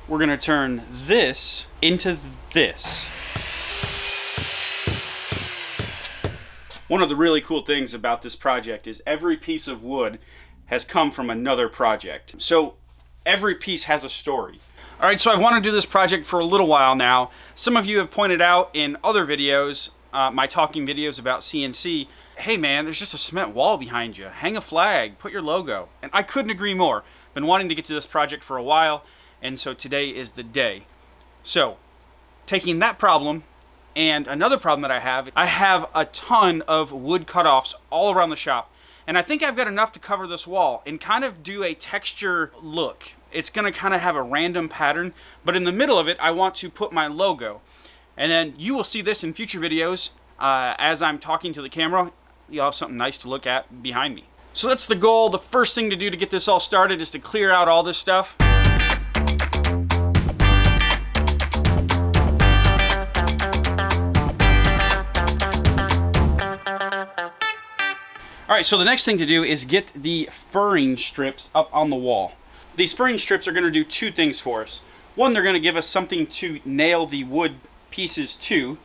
we're going to turn this into this. One of the really cool things about this project is every piece of wood has come from another project. So every piece has a story. All right, so I've wanted to do this project for a little while now. Some of you have pointed out in other videos, my talking videos about CNC, hey man, there's just a cement wall behind you. Hang a flag, put your logo. And I couldn't agree more. Been wanting to get to this project for a while, and so today is the day. So, taking that problem and another problem that I have a ton of wood cutoffs all around the shop. And I think I've got enough to cover this wall and kind of do a texture look. It's gonna kind of have a random pattern, but in the middle of it, I want to put my logo. And then you will see this in future videos as I'm talking to the camera. You'll have something nice to look at behind me. So that's the goal. The first thing to do to get this all started is to clear out all this stuff. All right, so the next thing to do is get the furring strips up on the wall. These furring strips are gonna do two things for us. One, they're gonna give us something to nail the wood pieces to.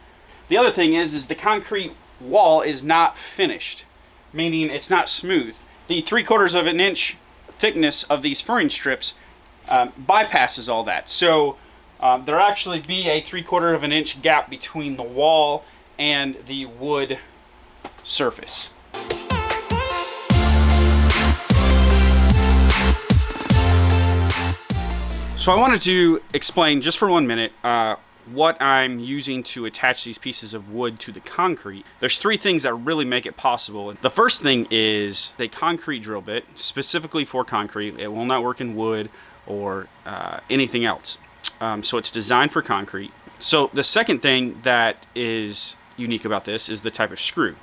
The other thing is the concrete wall is not finished, meaning it's not smooth. The 3/4 of an inch thickness of these furring strips bypasses all that. So there'll actually be a 3/4 of an inch gap between the wall and the wood surface. So I wanted to explain just for 1 minute what I'm using to attach these pieces of wood to the concrete. There's three things that really make it possible. The first thing is a concrete drill bit, specifically for concrete. It will not work in wood or anything else. So it's designed for concrete. So the second thing that is unique about this is the type of screw.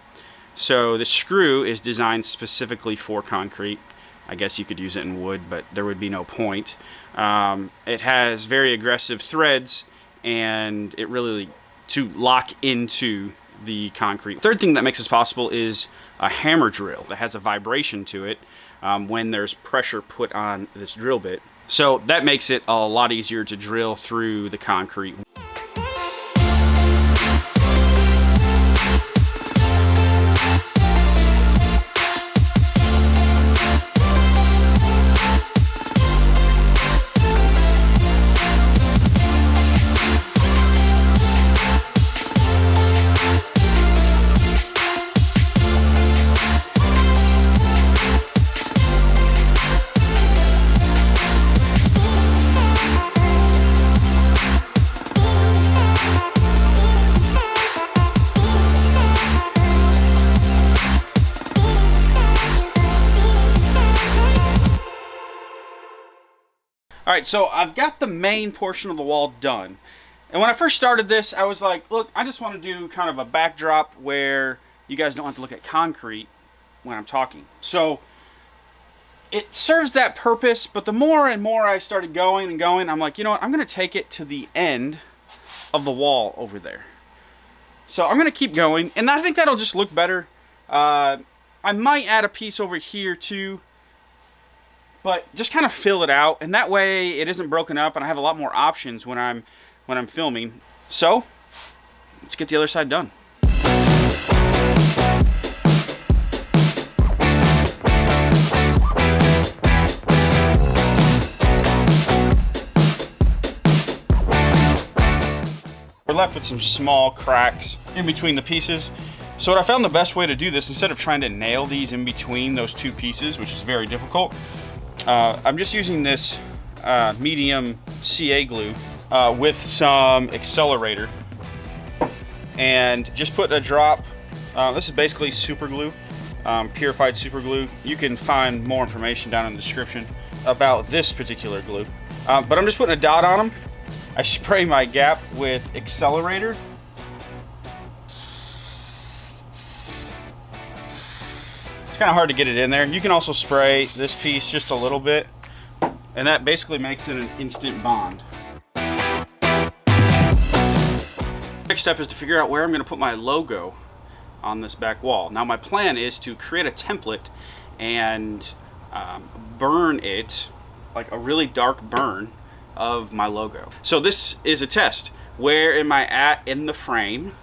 So the screw is designed specifically for concrete. I guess you could use it in wood, but there would be no point. It has very aggressive threads, and it really to lock into the concrete. Third thing that makes this possible is a hammer drill that has a vibration to it when there's pressure put on this drill bit. So that makes it a lot easier to drill through the concrete. All right, so I've got the main portion of the wall done. And when I first started this, I was like, look, I just want to do kind of a backdrop where you guys don't have to look at concrete when I'm talking. So it serves that purpose, but the more and more I started going and going, I'm like, you know what, I'm going to take it to the end of the wall over there. So I'm going to keep going, and I think that'll just look better. I might add a piece over here too, but just kind of fill it out, and that way it isn't broken up, and I have a lot more options when I'm filming. So let's get the other side done. We're left with some small cracks in between the pieces. So what I found the best way to do this, instead of trying to nail these in between those two pieces, which is very difficult, I'm just using this medium CA glue with some accelerator, and just put a drop. This is basically super glue, purified super glue. You can find more information down in the description about this particular glue. But I'm just putting a dot on them. I spray my gap with accelerator. Kind of hard to get it in there. You can also spray this piece just a little bit, and that basically makes it an instant bond. Next step is to figure out where I'm going to put my logo on this back wall. Now my plan is to create a template and burn it, like a really dark burn, of my logo. So this is a test. Where am I at in the frame,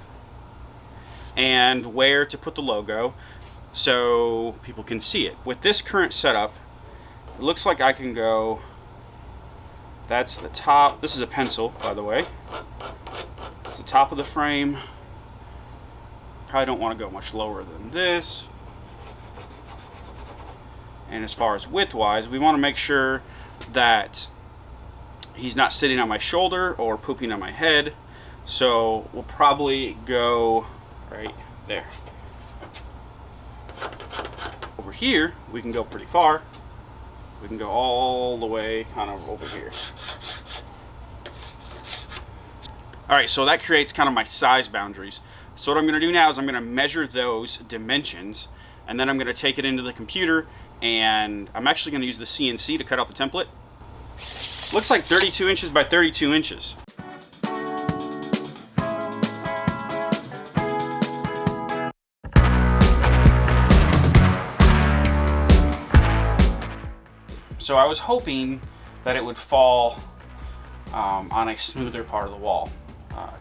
and where to put the logo so people can see it. With this current setup, it looks like I can go, that's the top. This is a pencil, by the way. It's the top of the frame. Probably don't want to go much lower than this. And as far as width-wise, we want to make sure that he's not sitting on my shoulder or pooping on my head. So we'll probably go right there. Over here, we can go pretty far. We can go all the way kind of over here. All right, so that creates kind of my size boundaries. So what I'm gonna do now is I'm gonna measure those dimensions, and then I'm gonna take it into the computer, and I'm actually gonna use the CNC to cut out the template. Looks like 32 inches by 32 inches. So I was hoping that it would fall on a smoother part of the wall.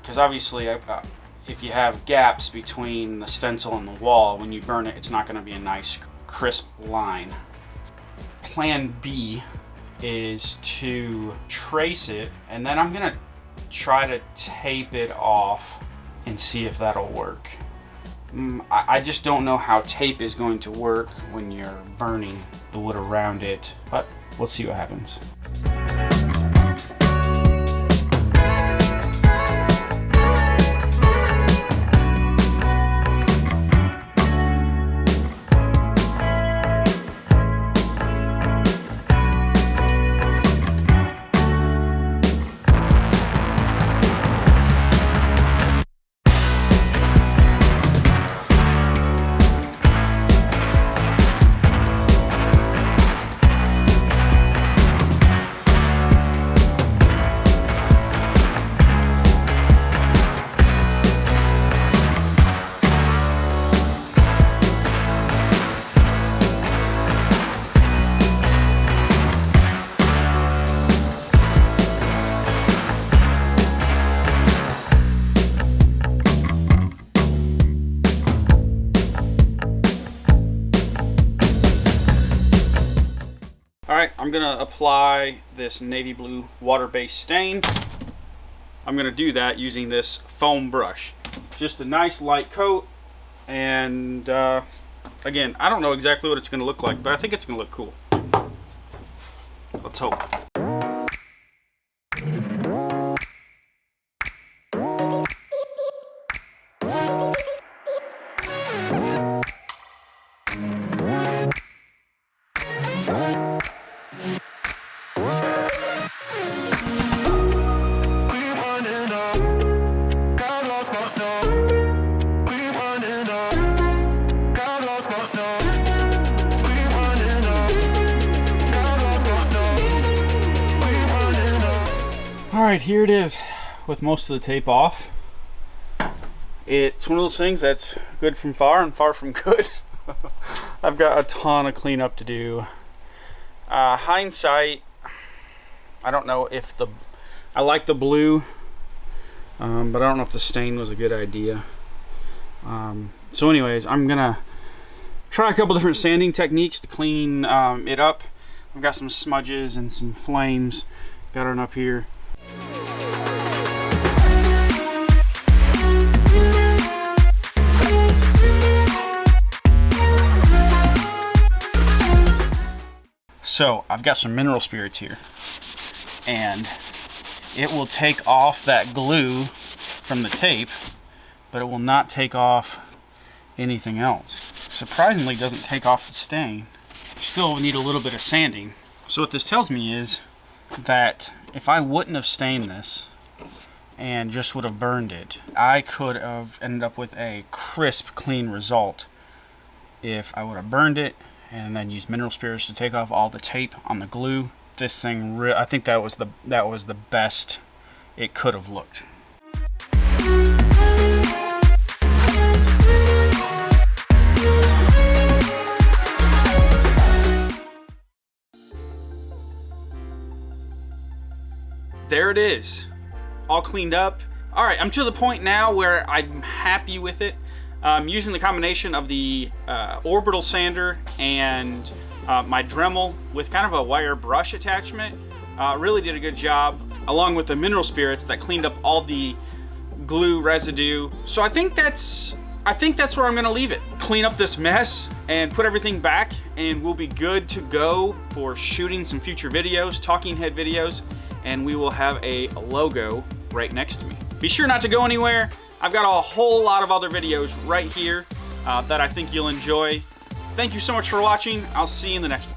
Because obviously if you have gaps between the stencil and the wall, when you burn it, it's not going to be a nice crisp line. Plan B is to trace it, and then I'm going to try to tape it off and see if that'll work. I just don't know how tape is going to work when you're burning the wood around it, but we'll see what happens. Alright, I'm going to apply this navy blue water-based stain. I'm going to do that using this foam brush. Just a nice light coat, and again, I don't know exactly what it's going to look like, but I think it's going to look cool. Let's hope. Alright, here it is with most of the tape off. It's one of those things that's good from far and far from good. I've got a ton of cleanup to do. Hindsight, I don't know if I like the blue, but I don't know if the stain was a good idea. So anyways, I'm gonna try a couple different sanding techniques to clean it up. I've got some smudges and some flames. Got it up here. So I've got some mineral spirits here, and it will take off that glue from the tape, but it will not take off anything else. Surprisingly, it doesn't take off the stain. Still need a little bit of sanding. So what this tells me is that if I wouldn't have stained this and just would have burned it, I could have ended up with a crisp, clean result. If I would have burned it and then used mineral spirits to take off all the tape on the glue, this thing, I think that was the best it could have looked. there it is, all cleaned up. All right, I'm to the point now where I'm happy with it. Using the combination of the orbital sander and my Dremel with kind of a wire brush attachment, really did a good job, along with the mineral spirits that cleaned up all the glue residue. So I think that's where I'm gonna leave it. Clean up this mess and put everything back, and we'll be good to go for shooting some future videos, talking head videos, and we will have a logo right next to me. Be sure not to go anywhere. I've got a whole lot of other videos right here that I think you'll enjoy. Thank you so much for watching. I'll see you in the next one.